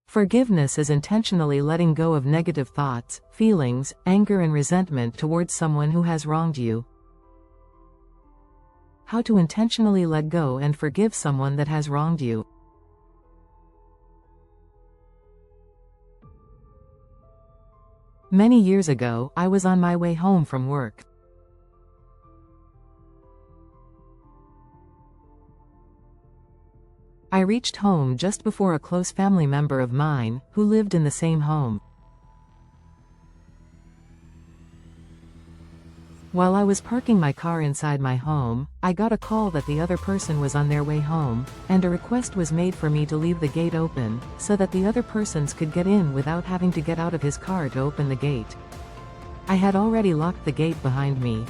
Forgiveness is intentionally letting go of negative thoughts, feelings, anger and resentment towards someone who has wronged you. How to intentionally let go and forgive someone that has wronged you. Many years ago, I was on my way home from work. I reached home just before a close family member of mine, who lived in the same home. While I was parking my car inside my home, I got a call that the other person was on their way home, and a request was made for me to leave the gate open, so that the other persons could get in without having to get out of his car to open the gate. I had already locked the gate behind me.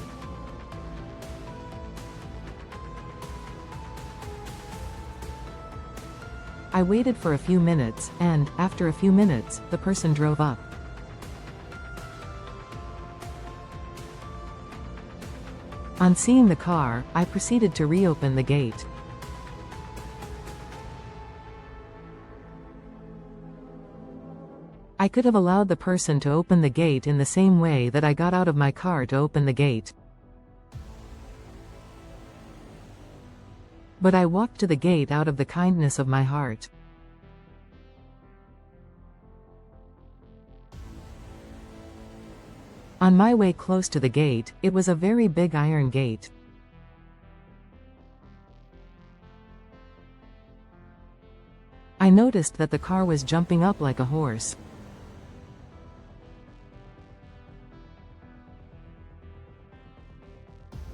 I waited for a few minutes, and, after a few minutes, the person drove up. On seeing the car, I proceeded to reopen the gate. I could have allowed the person to open the gate in the same way that I got out of my car to open the gate. But I walked to the gate out of the kindness of my heart. On my way close to the gate, it was a very big iron gate. I noticed that the car was jumping up like a horse.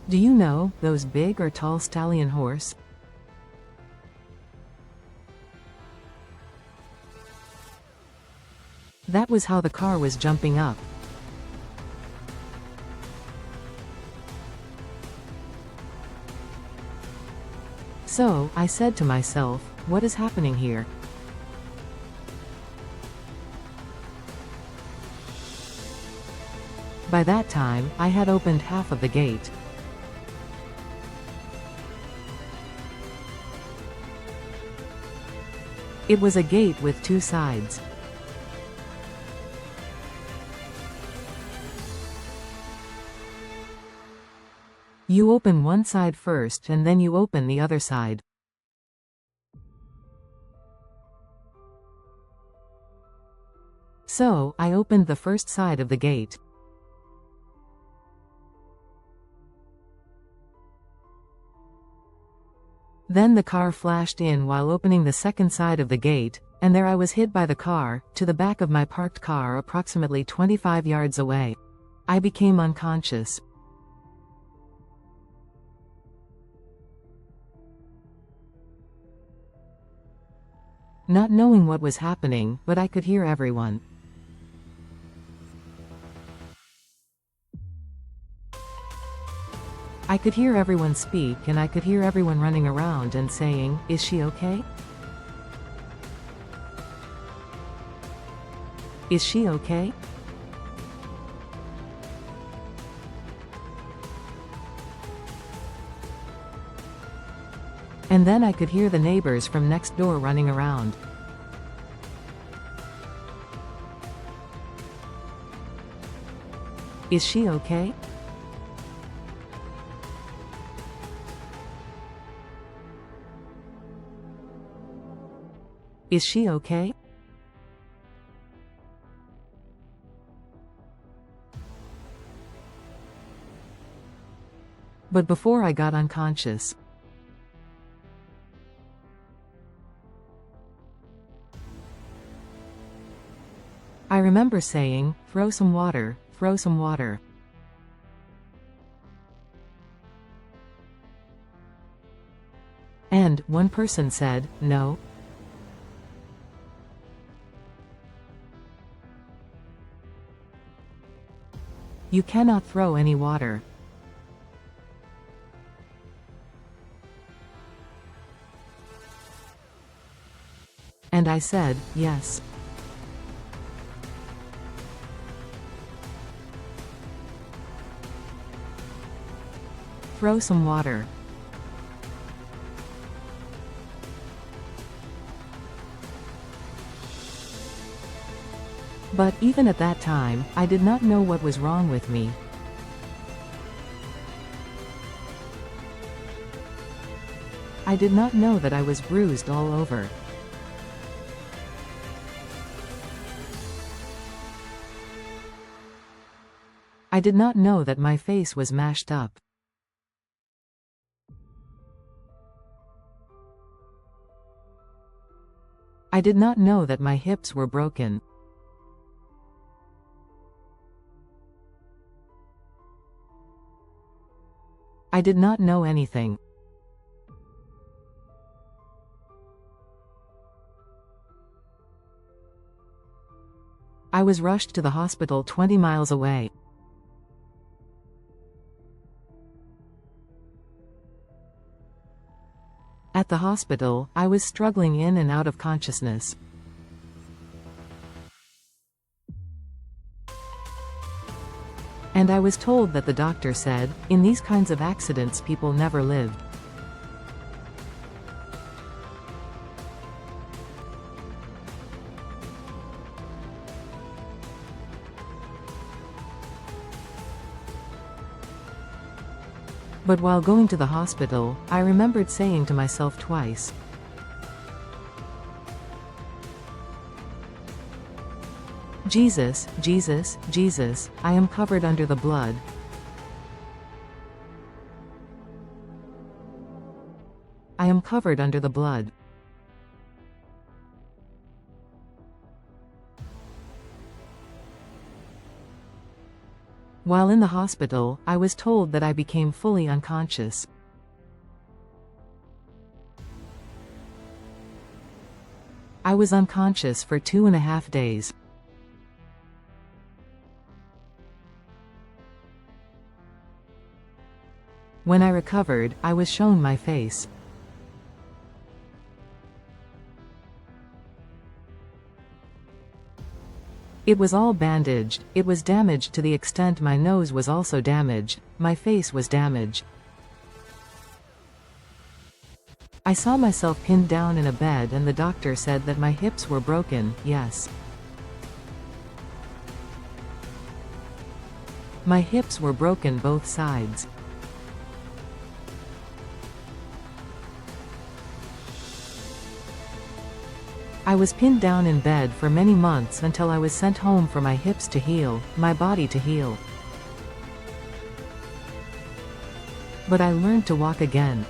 Do you know, those big or tall stallion horse? That was how the car was jumping up. So, I said to myself, what is happening here? By that time, I had opened half of the gate. It was a gate with two sides. You open one side first and then you open the other side. So, I opened the first side of the gate. Then the car flashed in while opening the second side of the gate, and there I was hit by the car, to the back of my parked car approximately 25 yards away. I became unconscious. Not knowing what was happening, but I could hear everyone. I could hear everyone speak and I could hear everyone running around and saying, "Is she okay? Is she okay?" And then I could hear the neighbors from next door running around. "Is she okay? Is she okay?" But before I got unconscious, I remember saying, "Throw some water, throw some water." And one person said, "No." You cannot throw any water. And I said, "Yes." Throw some water. But even at that time, I did not know what was wrong with me. I did not know that I was bruised all over. I did not know that my face was mashed up. I did not know that my hips were broken. I did not know anything. I was rushed to the hospital 20 miles away. At the hospital, I was struggling in and out of consciousness. And I was told that the doctor said, in these kinds of accidents people never lived. But while going to the hospital, I remembered saying to myself twice, Jesus, Jesus, Jesus, I am covered under the blood. I am covered under the blood. While in the hospital, I was told that I became fully unconscious. I was unconscious for 2.5 days. When I recovered, I was shown my face. It was all bandaged, it was damaged to the extent my nose was also damaged, my face was damaged. I saw myself pinned down in a bed and the doctor said that my hips were broken, yes. My hips were broken both sides. I was pinned down in bed for many months until I was sent home for my hips to heal, my body to heal. But I learned to walk again.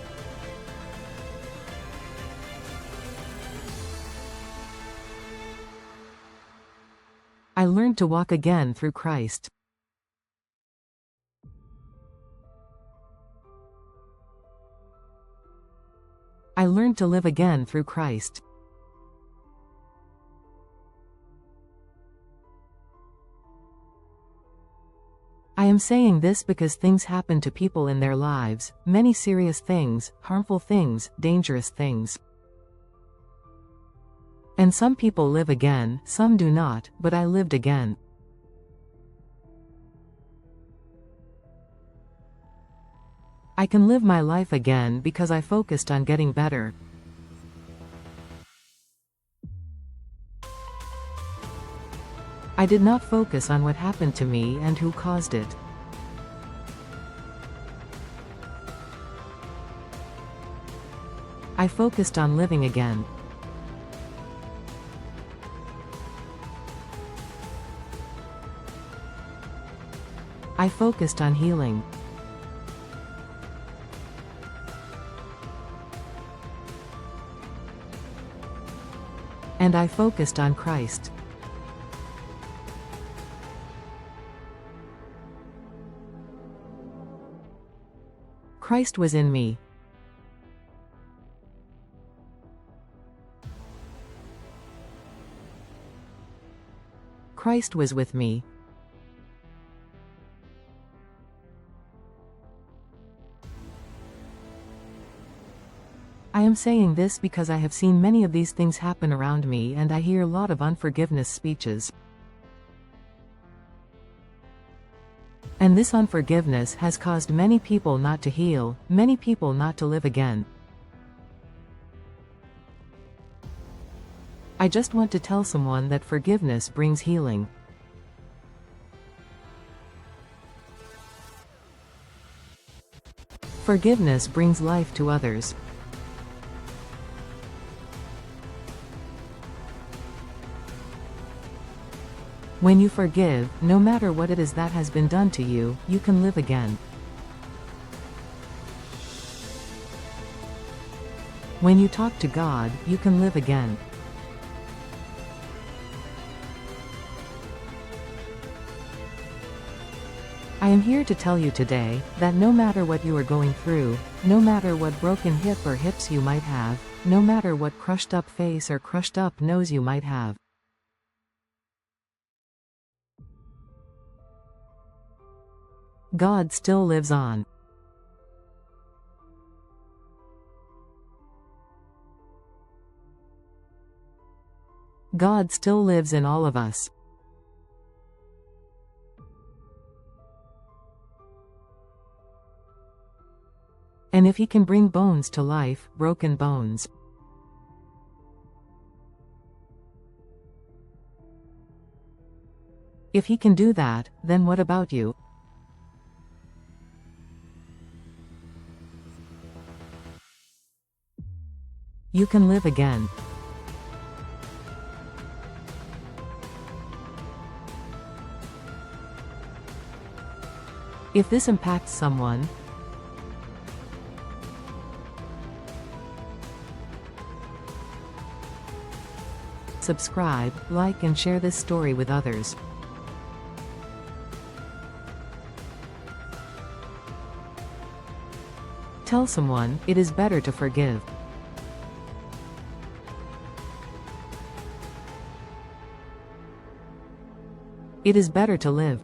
I learned to walk again through Christ. I learned to live again through Christ. I am saying this because things happen to people in their lives, many serious things, harmful things, dangerous things. And some people live again, some do not, but I lived again. I can live my life again because I focused on getting better. I did not focus on what happened to me and who caused it. I focused on living again. I focused on healing. And I focused on Christ. Christ was in me. Christ was with me. I am saying this because I have seen many of these things happen around me and I hear a lot of unforgiveness speeches. And this unforgiveness has caused many people not to heal, many people not to live again. I just want to tell someone that forgiveness brings healing. Forgiveness brings life to others. When you forgive, no matter what it is that has been done to you, you can live again. When you talk to God, you can live again. I am here to tell you today, that no matter what you are going through, no matter what broken hip or hips you might have, no matter what crushed up face or crushed up nose you might have, God still lives on. God still lives in all of us. And if He can bring bones to life, broken bones, if He can do that, then what about you? You can live again. If this impacts someone, subscribe, like and share this story with others. Tell someone, it is better to forgive. It is better to live.